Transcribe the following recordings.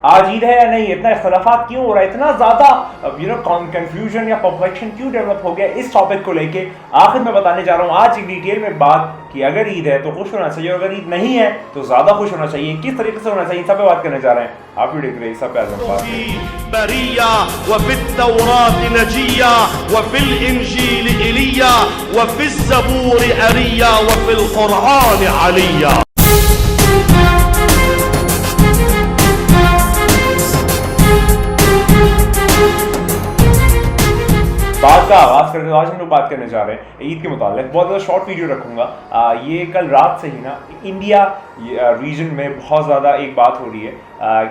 آج عید ہے یا نہیں, اتنا اختلافات کیوں ہو رہا ہے, اتنا زیادہ کنفیوژن یا پرپلیکشن کیوں ڈیولپ ہو گیا اس ٹاپک کو لے کے. آخر میں بتانے جا رہا ہوں آج ایک ڈیٹیل میں بات کہ اگر عید ہے تو خوش ہونا چاہیے, اور اگر عید نہیں ہے تو زیادہ خوش ہونا چاہیے. کس طریقے سے ہونا چاہیے سب پہ بات کرنے جا رہے ہیں. آپ بھی دیکھ رہے ہیں سب پہ اعظم بات. وفي التوراة نجيا وفي الإنجيل إيليا وفي الزبور أريا وفي القرآن عليا. بات کا آغاز کرتے آج ہم لوگ بات کرنے جا رہے ہیں عید کے متعلق. بہت زیادہ شارٹ ویڈیو رکھوں گا. یہ کل رات سے ہی نا انڈیا ریجن میں بہت زیادہ ایک بات ہو رہی ہے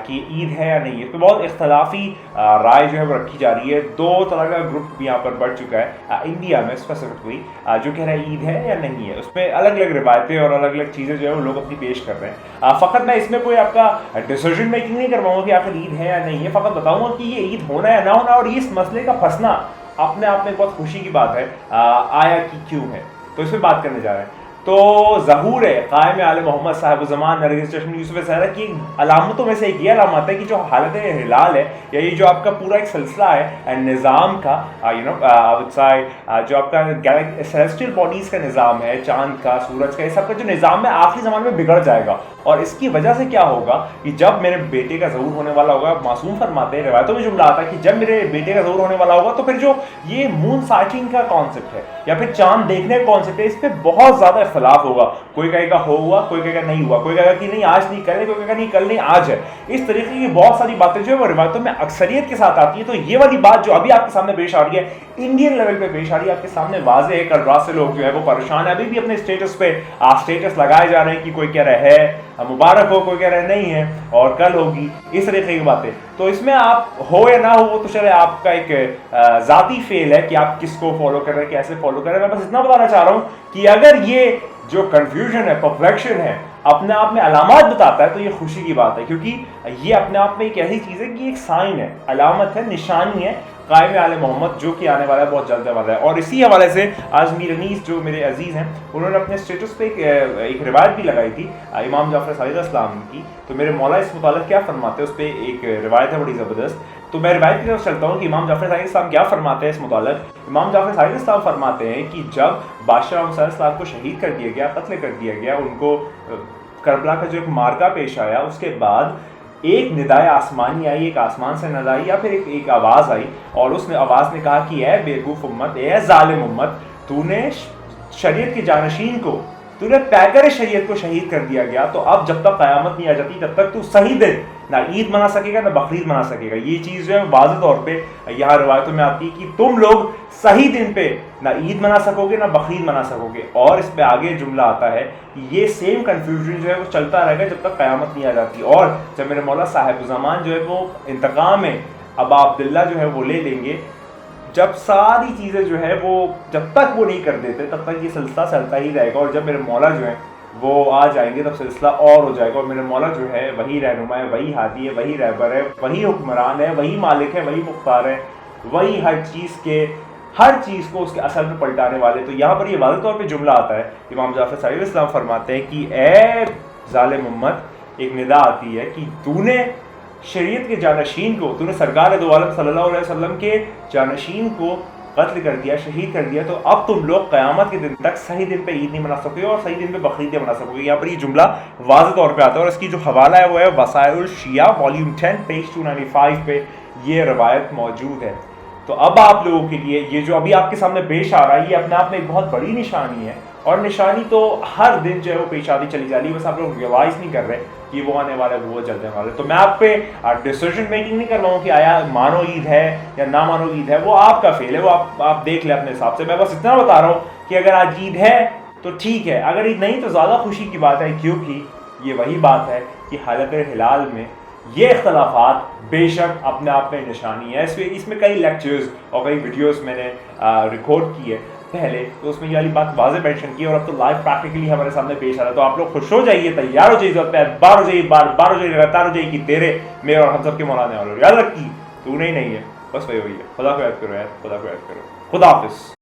کہ عید ہے یا نہیں ہے. تو بہت اختلافی رائے جو ہے وہ رکھی جا رہی ہے. دو طرح کا گروپ یہاں پر بڑھ چکا ہے انڈیا میں اسپیسیفکلی, جو کہہ رہا ہے عید ہے یا نہیں ہے. اس میں الگ الگ روایتیں اور الگ الگ چیزیں جو ہے وہ لوگ اپنی پیش کر رہے ہیں. فقط میں اس میں کوئی آپ کا ڈیسیژن میکنگ نہیں کرواؤں گا کہ آخر عید ہے یا نہیں ہے. فقط بتاؤں گا کہ یہ عید ہونا یا نہ ہونا, اور اس مسئلے کا پھنسنا اپنے آپ میں بہت خوشی کی بات ہے آیا کہ کیوں ہے. تو اس پہ بات کرنے جا رہے ہیں. تو ظہور ہے قائم آل محمد صاحب زمان نرگس چشم یوسف سہرا کی علامتوں میں سے ایک یہ علامت ہے کہ جو حالت ہلال ہے یا یہ جو آپ کا پورا ایک سلسلہ ہے نظام کا, جو آپ کا سیلسٹیل باڈیز کا نظام ہے, چاند کا, سورج کا, یہ سب کا جو نظام ہے آخری زمان میں بگڑ جائے گا. اور اس کی وجہ سے کیا ہوگا کہ جب میرے بیٹے کا ظہور ہونے والا ہوگا, معصوم فرماتے ہیں روایتوں میں جملہ آتا ہے کہ جب میرے بیٹے کا ظہور ہونے والا ہوگا تو پھر جو یہ مون سائٹنگ کا کانسیپٹ ہے یا پھر چاند دیکھنے کا کانسیپٹ ہے, اس پہ بہت زیادہ اختلاف ہوگا. کوئی کہے گا ہوا, کوئی کہے گا نہیں ہوا, کوئی کہے گا کہ نہیں آج نہیں کل ہے, کوئی کہے گا نہیں کل نہیں آج ہے. اس طریقے کی بہت ساری باتیں جو ہے وہ روایتوں میں اکثریت کے ساتھ آتی ہے. تو یہ والی بات جو ابھی آپ کے سامنے پیش آ رہی ہے انڈین لیول پہ پیش آ رہی ہے, آپ کے سامنے واضح ہے. کل رات سے لوگ جو ہے وہ پریشان ہے, ابھی بھی اپنے اسٹیٹس پہ اسٹیٹس لگائے جا رہے ہیں کہ کوئی کہہ رہا ہے مبارک ہو, کوئی کہہ رہا ہے نہیں ہے اور کل ہوگی, اس طریقے کی باتیں. تو اس میں آپ ہو یا نہ ہو وہ تو چلے آپ کا ایک ذاتی فیل ہے کہ آپ کس کو فالو کر رہے ہیں, کیسے فالو کر رہے ہیں. میں بس اتنا بتانا چاہ رہا ہوں کہ اگر یہ جو کنفیوژن ہے, پرپلیکشن ہے, اپنے آپ میں علامات بتاتا ہے تو یہ خوشی کی بات ہے, کیونکہ یہ اپنے آپ میں ایک ایسی چیز ہے کہ ایک سائن ہے, علامت ہے, نشانی ہے قائم آل محمد جو کہ آنے والا ہے, بہت جلد والا ہے. اور اسی حوالے سے آج میر انیس جو میرے عزیز ہیں انہوں نے اپنے اسٹیٹس پہ ایک روایت بھی لگائی تھی امام جعفر صادق علیہ السلام کی. تو میرے مولا اس متعلق کیا فرماتے ہیں, اس پہ ایک روایت ہے بڑی زبردست. تو میں روایت کی طرف چلتا ہوں کہ امام جعفر صادق السلام کیا فرماتے ہیں اس متعلق. امام جعفر صادق السلام فرماتے ہیں کہ جب بادشاہ علیہ السلام کو شہید کر دیا گیا, قتل کر دیا گیا, ان کو کربلا کا جو ایک مارکا پیش آیا, اس کے بعد ایک ندائے آسمانی آئی, ایک آسمان سے ندائی یا پھر ایک آواز آئی, اور اس نے آواز نے کہا کہ اے بیوقوف امت, اے ظالم امت, تو نے شریعت کے جانشین کو, تو نے پیکر شریعت کو شہید کر دیا گیا, تو اب جب تک قیامت نہیں آ جاتی تب تک تو صحیح دن نہ عید منا سکے گا نہ بقرعید منا سکے گا. یہ چیز جو ہے واضح طور پہ یہاں روایتوں میں آتی ہے کہ تم لوگ صحیح دن پہ نہ عید منا سکو گے نہ بقرعید منا سکو گے. اور اس پہ آگے جملہ آتا ہے کہ یہ سیم کنفیوژن جو ہے وہ چلتا رہے گا جب تک قیامت نہیں آ جاتی. اور جب میرے مولا صاحب زمان جو ہے وہ انتقام میں ابا عبداللہ جو ہے وہ لے لیں گے, جب ساری چیزیں جو ہے وہ جب تک وہ نہیں کر دیتے تب تک یہ سلسلہ چلتا ہی رہے گا. اور جب میرے مولا جو ہے وہ آ جائیں گے تب سلسلہ اور ہو جائے گا. اور میرے مولا جو ہے وہی رہنما ہے, وہی ہادی ہے, وہی رہبر ہے, وہی حکمران ہے, وہی مالک ہے, وہی مختار ہے, وہی ہر چیز کو اس کے اصل میں پلٹانے والے. تو یہاں پر یہ واضح طور پہ جملہ آتا ہے, امام جعفر صادق علیہ السلام فرماتے ہیں کہ اے ظالم امت, ایک ندا آتی ہے کہ تو نے شریعت کے جانشین کو, تو نے سرکار دو عالم صلی اللہ علیہ وسلم کے جانشین کو قتل کر دیا, شہید کر دیا, تو اب تم لوگ قیامت کے دن تک صحیح دن پہ عید نہیں منا سکتے اور صحیح دن پہ بقرعید نہیں منا سکتے. یہاں پر یہ جملہ واضح طور پہ آتا ہے, اور اس کی جو حوالہ ہے وہ ہے وسائل الشیعہ والیوم 10 پیج 295 پہ یہ روایت موجود ہے. تو اب آپ لوگوں کے لیے یہ جو ابھی آپ کے سامنے پیش آ رہا ہے یہ اپنے آپ میں ایک بہت بڑی نشانی ہے, اور نشانی تو ہر دن جو ہے وہ پیش آتی چلی جا رہی ہے, بس آپ لوگ ریلائز نہیں کر رہے کہ وہ آنے والا ہے, وہ جلدی والے. تو میں آپ پہ ڈیسیژن میکنگ نہیں کر رہا ہوں کہ آیا مانو عید ہے یا نہ مانو عید ہے, وہ آپ کا فیل ہے, وہ آپ دیکھ لیں اپنے حساب سے. میں بس اتنا بتا رہا ہوں کہ اگر آج عید ہے تو ٹھیک ہے, اگر عید نہیں تو زیادہ خوشی کی بات ہے, کیونکہ یہ وہی بات ہے کہ حالت ہلال میں یہ اختلافات بے شک اپنے آپ میں نشانی ہے. اس میں کئی لیکچرز اور کئی ویڈیوز میں نے ریکارڈ کی ہے پہلے, تو اس میں یہ والی بات واضح مینشن کی, اور اب تو لائف پریکٹیکلی ہمارے سامنے پیش آ رہا ہے. تو آپ لوگ خوش ہو جائیے, تیار ہو جائیے, بار ہو جائیے, بار ہو جائیے, لگاتار ہو جائیے کہ تیرے میرے اور ہم سب کے مولانا والے. یاد رکھیے تو نہیں ہے, بس وہی ہے. خدا کو یاد کرو یار, خدا کو یاد کرو. خدا حافظ.